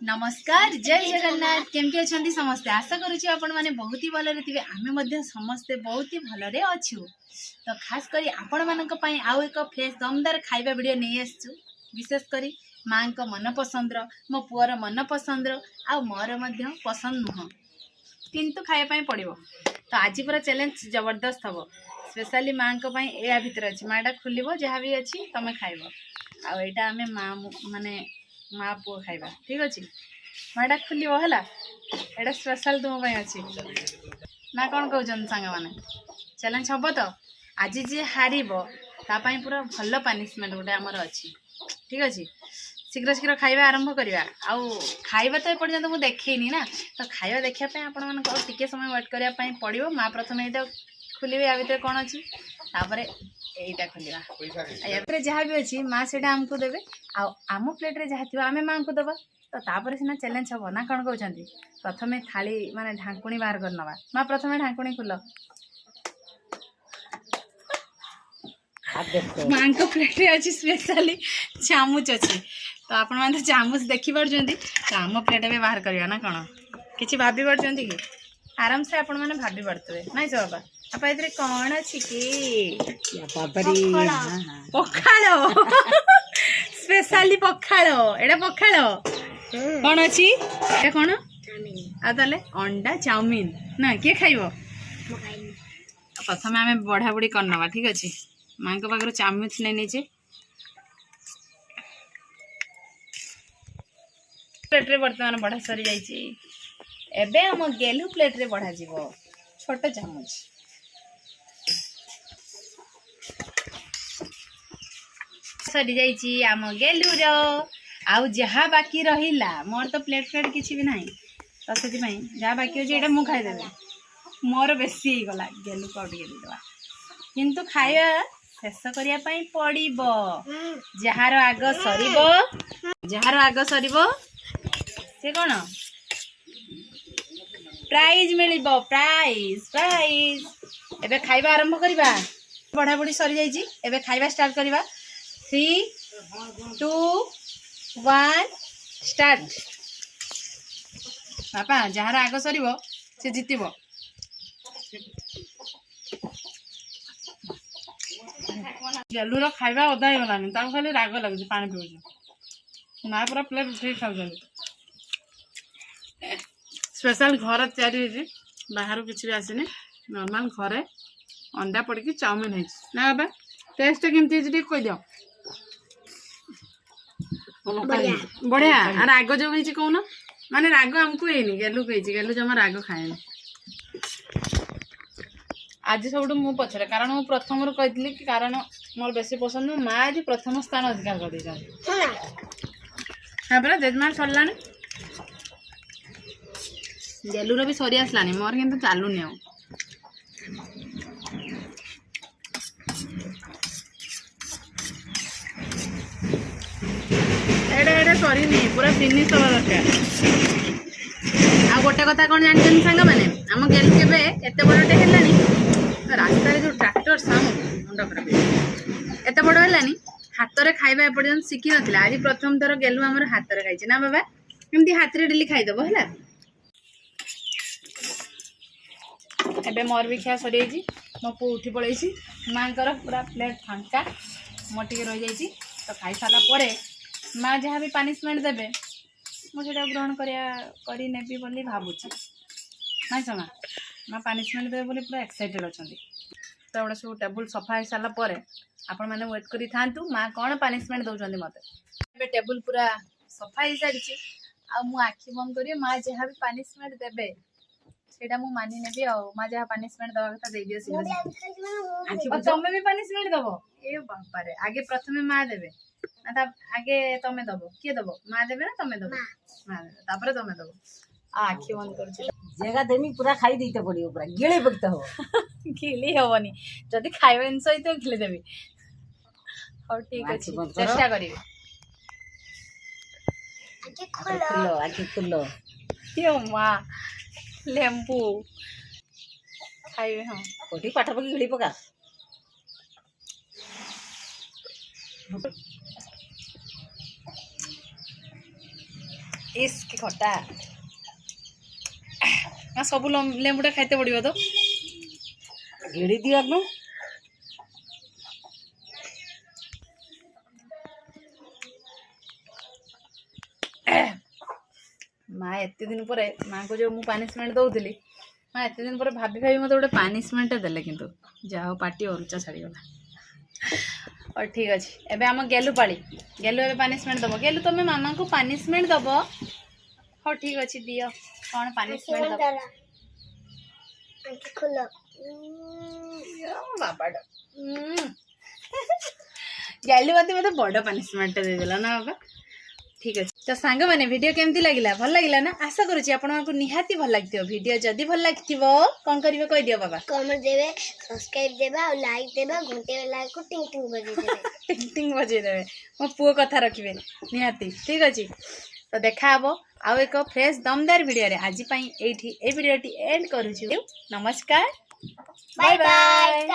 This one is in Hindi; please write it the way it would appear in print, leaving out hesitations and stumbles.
नमस्कार जय जगन्नाथ केमती अच्छा समस्ते आशा करुच्ची आपण मैंने बहुत ही भल थे आम समस्ते बहुत ही भलरे अच्छू तो खास करी आपण मानक पई आउ एक फ्रेश दमदार खाइबा वीडियो नहीं आसचु विशेषकर माँ को मन पसंद मो पुअर मन पसंद आ मोर मध्य पसंद नुह किंतु खाइबा पड़ो तो आज पूरा चैलेंज जबरदस्त हम स्पेशली माँ को या भितर अच्छी माँटा खोल जहाँ भी अच्छी तुम खाइब आईटा आम माँ माने माँ पुओ खाइबा ठीक अच्छे माँटा खोल है स्पेशल तुम अच्छी ना कौन कहते सांग मैंने चैलेंज हम तो आज जी हार तापाई पूरा भल पनिशमेंट गोटे आमर अच्छी ठीक अच्छे शीघ्र शीघ्र खाइबा आरंभ करवा आउ खाइबा तो एपर्यंत मुझे देखनी ना तो खाइबा देखापी आपण मान टिके समय वेट करने पड़ो माँ प्रथम यहाँ खोलिए या भर कौन अच्छी तापर यहीटा खोलिया जहाँ भी अच्छी माँ से आमको देवे आम प्लेट्रे जहाँ थी आम माँ को दबा तो तापर सीना चैलेंज हम ना कौन कहते प्रथम थाली माने ढाकुणी बाहर कर नवा माँ प्रथम ढाकुणी खोल माँ को प्लेट्रे अच्छी स्पेशली चामुच अच्छी तो आपण मैंने चामुच देखी पार्टी तो आम प्लेट भी बाहर करवा ना कौन कि भाभी पार्टी कि आराम से आपण मैंने भाभी पार्थे ना सो बाबा आप ये कौन अच्छी कि पखाड़ स्पेशली पखाड़ एटा पखाड़ कौन अच्छी एटा कौन आले अंडा चाउमिन ना किए खाइब प्रथम आम बढ़ा बुड़ी करनवा ठीक अच्छे माँ को पाखर चामच नहीं नीचे प्लेट्रे बर्तमान बढ़ा सरी जाइए आम गेलु प्लेट्रे बढ़ा जीव छोट चामच सरी जाइए आम गेलुर आउ जहाँ बाकी रहिला मोर तो प्लेट फ्लेट किसी भी नहीं तो से जहाँ बाकी अच्छे ये मुझे खाईदेवी मोर बेसी गला गेलु कौटी देवा किंतु खाया शेष करने पड़ो जार आग सर से कौन प्राइज मिल प्राइज प्राइज एबे खाइबा आरंभ करवा बढ़ा बढ़ी सरी जाइए एबे खाइबा स्टार्ट करवा 3 2 1 स्टार्ट बापा जार आग सर से जितब गेलुर खाइबा अदा हो गलानी खाली राग लगुच पानी पीऊँ ना पूरा प्लेट उठे खाऊ स्पेशल घर तैयारी बाहर किसी भी आसनी नॉर्मल घरे अंडा पड़ी चाउमिन है ना बाबा टेस्ट केमती कहीद बढ़िया आ राग जो है कौन माने राग आमको है गेलु कही गेलु जमा राग खाए आज सब मु पचरे कारण मु प्रथम कही कि कारण मोर बेसी पसंद माँ आज प्रथम स्थान अधिकार कर हाँ जेजमा सरला गेलुर भी सरी आसलानी मोर किंतु चालूनी एडे सरी पूरा फिनिश हवा दरकार आ गोटे कथा कौन जानते सांग मैंने आम गेलु के एत बड़े है तो रास्तार जो ट्रैक्टर साउंड मुंड खराब एत बड़ है हाथ में खाइबा एपर्यंत शिखी ना आज प्रथम थर गेलु आम हाथ में खाई ना बाबा एमती हाथ में डेली खाईदेव है एबे मोर भी खिया सरी मो पु उठी पड़े माँ पूरा प्लेट फांका मोर टे रही जाइए तो खाई सारा माँ जहाँ भी पनिशमेंट देवे मुझे ग्रहण करी बोली भावुची ना समा माँ पनिशमेंट देवे बोली पूरा एक्साइटेड अच्छा तो एवढा सब टेबुल सफा हो सारापर आपण मैंने वेट करी थांतु माँ कौन पनिशमेंट दौरान मत टेबुल पूरा सफा हो सारी आखि बंद कर माँ जहाँ भी पनिशमेंट देवे सेटा मु मानि नेबी आ माँ जहाँ पनिशमेंट दवा कथा दे दियो तुम भी पनिशमेंट दब ए बापा रे आगे प्रथम माँ देवे ना आगे तमें दब किए दब माँ देवे ना तमें दब माँ देवे तापर तमें दब आखि बंद कर जगह देमी पूरा खाई देते पड़ो पूरा गिले बगता हो गिली हेनी जदि खाइबा जिनस तो गिली देवी हाँ ठीक अच्छे चेष्टा करी आखि खुलो यो माँ लेंबू खाइबे हाँ कोठी पाठ पकी गिली पका इसकी खटा सब लेंबुटा खाइते पड़ो तो गिड़ी दियो आगु माँ एत दिन पर माँ को जो मुझे पानिशमेंट दौली माँ एत दिन पर भाभी भाभी मत गोटे पानिशमेंट देले किंतु जाओ पार्टी अरुचा छाड़गला और ठीक अच्छे एबे आम गेलु पाली गेलु ए पानिशमेंट दब गेलु तुम मामा को पानिशमेंट दब हाँ ठीक अच्छे दियो कौन पानिशमेंट दब बाबा गेलु मत बड़ पानिशमेंट देदेला ना बाबा ठीक अच्छे तो सांग मैंने वीडियो केमती लगिला भल लगिला ना आशा करुच्ची आपको निहाती भल लगी वीडियो जदि भल लगी कौन करेंगे कह दियो बाबा कमेंट देवे सब्सक्राइब देबा और लाइक देबा घंटे वाला को टिंग टिंग बजे देबे टिंग टिंग बजे देवे मो पुओ कथा रखिबे निहाती ठीक अच्छे तो देखा हबो आउ एक फ्रेश दमदार वीडियो रे आज पई एठी ए वीडियोटी एंड करूछु नमस्कार बाय बाय।